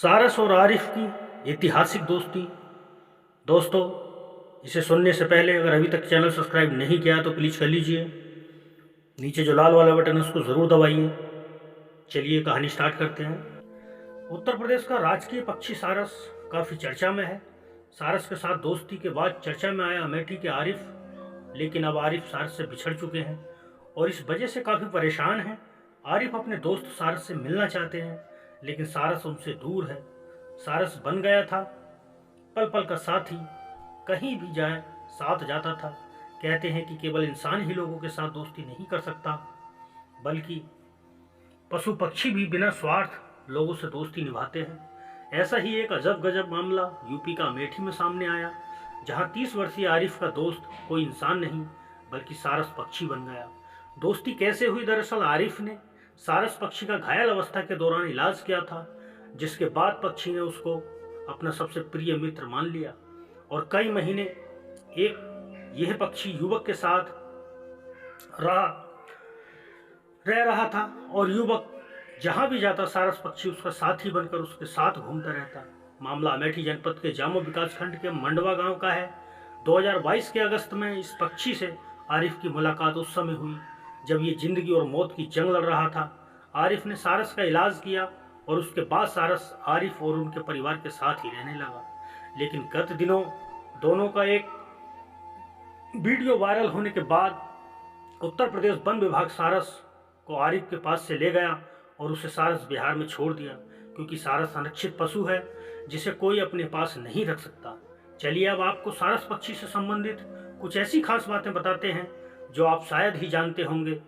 सारस और आरिफ की ऐतिहासिक दोस्ती। दोस्तों, इसे सुनने से पहले अगर अभी तक चैनल सब्सक्राइब नहीं किया तो प्लीज़ कर लीजिए। नीचे जो लाल वाला बटन है उसको ज़रूर दबाइए। चलिए कहानी स्टार्ट करते हैं। उत्तर प्रदेश का राजकीय पक्षी सारस काफ़ी चर्चा में है। सारस के साथ दोस्ती के बाद चर्चा में आया अमेठी के आरिफ, लेकिन अब आरिफ सारस से बिछड़ चुके हैं और इस वजह से काफ़ी परेशान हैं। आरिफ अपने दोस्त सारस से मिलना चाहते हैं, लेकिन सारस उनसे दूर है। सारस बन गया था पल पल का साथी, कहीं भी जाए साथ जाता था। कहते हैं कि केवल इंसान ही लोगों के साथ दोस्ती नहीं कर सकता, बल्कि पशु पक्षी भी बिना स्वार्थ लोगों से दोस्ती निभाते हैं। ऐसा ही एक अजब गजब मामला यूपी का अमेठी में सामने आया, जहां 30 वर्षीय आरिफ का दोस्त कोई इंसान नहीं बल्कि सारस पक्षी बन गया। दोस्ती कैसे हुई? दरअसल आरिफ ने सारस पक्षी का घायल अवस्था के दौरान इलाज किया था, जिसके बाद पक्षी ने उसको अपना सबसे प्रिय मित्र मान लिया और कई महीने यह पक्षी युवक के साथ रह रहा था और युवक जहां भी जाता सारस पक्षी उसका साथी बनकर उसके साथ घूमता रहता। मामला अमेठी जनपद के जामो विकास खंड के मंडवा गांव का है। 2022 के अगस्त में इस पक्षी से आरिफ की मुलाकात उस समय हुई जब ये जिंदगी और मौत की जंग लड़ रहा था। आरिफ ने सारस का इलाज किया और उसके बाद सारस आरिफ और उनके परिवार के साथ ही रहने लगा। लेकिन गत दिनों दोनों का एक वीडियो वायरल होने के बाद उत्तर प्रदेश वन विभाग सारस को आरिफ के पास से ले गया और उसे सारस बिहार में छोड़ दिया, क्योंकि सारस संरक्षित पशु है जिसे कोई अपने पास नहीं रख सकता। चलिए अब आपको सारस पक्षी से संबंधित कुछ ऐसी खास बातें बताते हैं जो आप शायद ही जानते होंगे।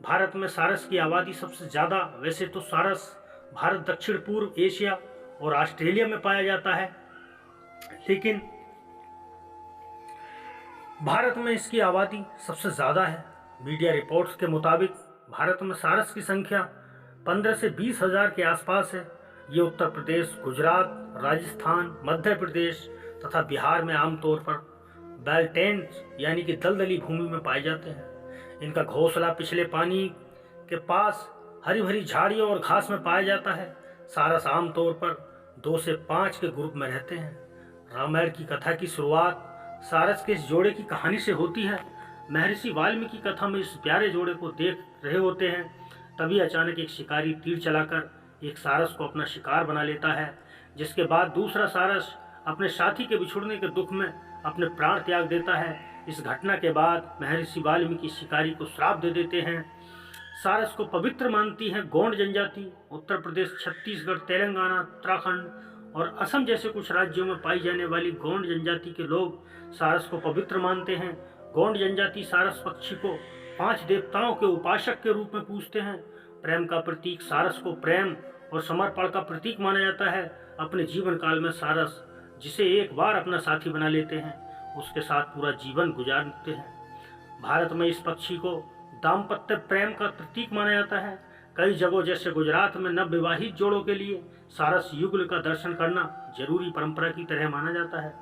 भारत में सारस की आबादी सबसे ज़्यादा, वैसे तो सारस भारत, दक्षिण पूर्व एशिया और ऑस्ट्रेलिया में पाया जाता है, लेकिन भारत में इसकी आबादी सबसे ज़्यादा है। मीडिया रिपोर्ट्स के मुताबिक भारत में सारस की संख्या 15 से 20 हजार के आसपास है। ये उत्तर प्रदेश, गुजरात, राजस्थान, मध्य प्रदेश तथा बिहार में आमतौर पर बेल्टेन्स यानी कि दलदली भूमि में पाए जाते हैं। इनका घोंसला पिछले पानी के पास हरी भरी झाड़ियों और घास में पाया जाता है। सारस आमतौर पर 2 से 5 के ग्रुप में रहते हैं। रामायण की कथा की शुरुआत सारस के इस जोड़े की कहानी से होती है। महर्षि वाल्मीकि कथा में इस प्यारे जोड़े को देख रहे होते हैं, तभी अचानक एक शिकारी तीर चलाकर एक सारस को अपना शिकार बना लेता है, जिसके बाद दूसरा सारस अपने साथी के बिछुड़ने के दुख में अपने प्राण त्याग देता है। इस घटना के बाद महर्षि वाल्मीकि शिकारी को श्राप दे देते हैं। सारस को पवित्र मानती है गोंड जनजाति। उत्तर प्रदेश, छत्तीसगढ़, तेलंगाना, उत्तराखंड और असम जैसे कुछ राज्यों में पाई जाने वाली गोंड जनजाति के लोग सारस को पवित्र मानते हैं। गोंड जनजाति सारस पक्षी को 5 देवताओं के उपासक के रूप में पूजते हैं। प्रेम का प्रतीक सारस को प्रेम और समर्पण का प्रतीक माना जाता है। अपने जीवन काल में सारस जिसे एक बार अपना साथी बना लेते हैं, उसके साथ पूरा जीवन गुजारते हैं। भारत में इस पक्षी को दाम्पत्य प्रेम का प्रतीक माना जाता है। कई जगहों जैसे गुजरात में नवविवाहित जोड़ों के लिए सारस युगल का दर्शन करना जरूरी परंपरा की तरह माना जाता है।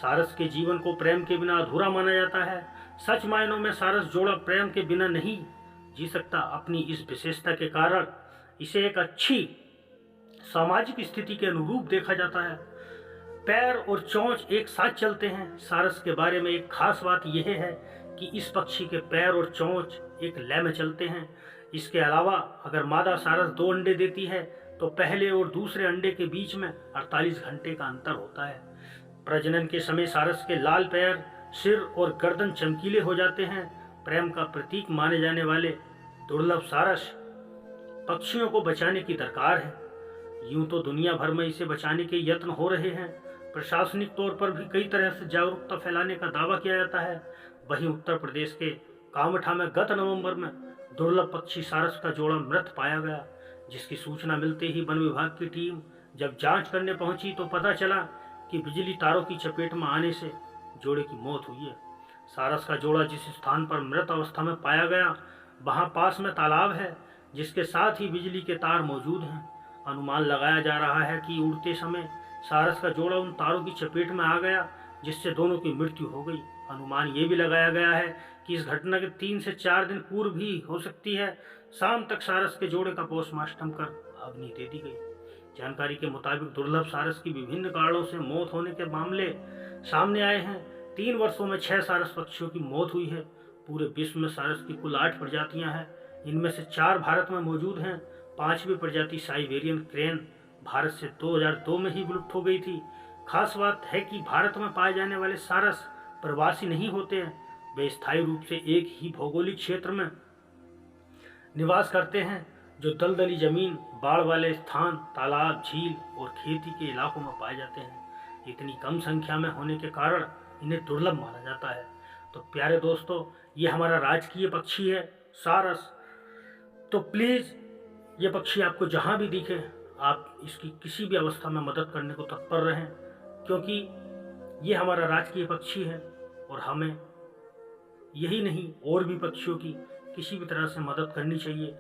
सारस के जीवन को प्रेम के बिना अधूरा माना जाता है। सच मायनों में सारस जोड़ा प्रेम के बिना नहीं जी सकता। अपनी इस विशेषता के कारण इसे एक अच्छी सामाजिक स्थिति के अनुरूप देखा जाता है। पैर और चोंच एक साथ चलते हैं। सारस के बारे में एक खास बात यह है कि इस पक्षी के पैर और चोंच एक लय में चलते हैं। इसके अलावा अगर मादा सारस 2 अंडे देती है तो पहले और दूसरे अंडे के बीच में 48 घंटे का अंतर होता है। प्रजनन के समय सारस के लाल पैर, सिर और गर्दन चमकीले हो जाते हैं। प्रेम का प्रतीक माने जाने वाले दुर्लभ सारस पक्षियों को बचाने की दरकार है। यूं तो दुनिया भर में इसे बचाने के यत्न हो रहे हैं। प्रशासनिक तौर पर भी कई तरह से जागरूकता फैलाने का दावा किया जाता है। वहीं उत्तर प्रदेश के कामठा में गत नवंबर में दुर्लभ पक्षी सारस का जोड़ा मृत पाया गया, जिसकी सूचना मिलते ही वन विभाग की टीम जब जांच करने पहुंची तो पता चला कि बिजली तारों की चपेट में आने से जोड़े की मौत हुई है। सारस का जोड़ा जिस स्थान पर मृत अवस्था में पाया गया वहां पास में तालाब है, जिसके साथ ही बिजली के तार मौजूद हैं। अनुमान लगाया जा रहा है कि उड़ते समय सारस का जोड़ा उन तारों की चपेट में आ गया, जिससे दोनों की मृत्यु हो गई। अनुमान ये भी लगाया गया है कि इस घटना के 3 से 4 दिन पूर्व भी हो सकती है। शाम तक सारस के जोड़े का पोस्टमार्टम कर अग्नि दे दी गई। जानकारी के मुताबिक दुर्लभ सारस की विभिन्न कारणों से मौत होने के मामले सामने आए हैं। 3 वर्षों में 6 सारस पक्षियों की मौत हुई है। पूरे विश्व में सारस की कुल 8 प्रजातियां हैं। इनमें से 4 भारत में मौजूद हैं। 5वीं प्रजाति साइबेरियन क्रेन भारत से 2002 में ही विलुप्त हो गई थी। खास बात है कि भारत में पाए जाने वाले सारस प्रवासी नहीं होते हैं, वे स्थायी रूप से एक ही भौगोलिक क्षेत्र में निवास करते हैं, जो दलदली जमीन, बाढ़ वाले स्थान, तालाब, झील और खेती के इलाकों में पाए जाते हैं। इतनी कम संख्या में होने के कारण इन्हें दुर्लभ माना जाता है। तो प्यारे दोस्तों, ये हमारा राजकीय पक्षी है सारस। तो प्लीज़ ये पक्षी आपको जहाँ भी दिखे, आप इसकी किसी भी अवस्था में मदद करने को तत्पर रहें, क्योंकि ये हमारा राजकीय पक्षी है और हमें यही नहीं और भी पक्षियों की किसी भी तरह से मदद करनी चाहिए।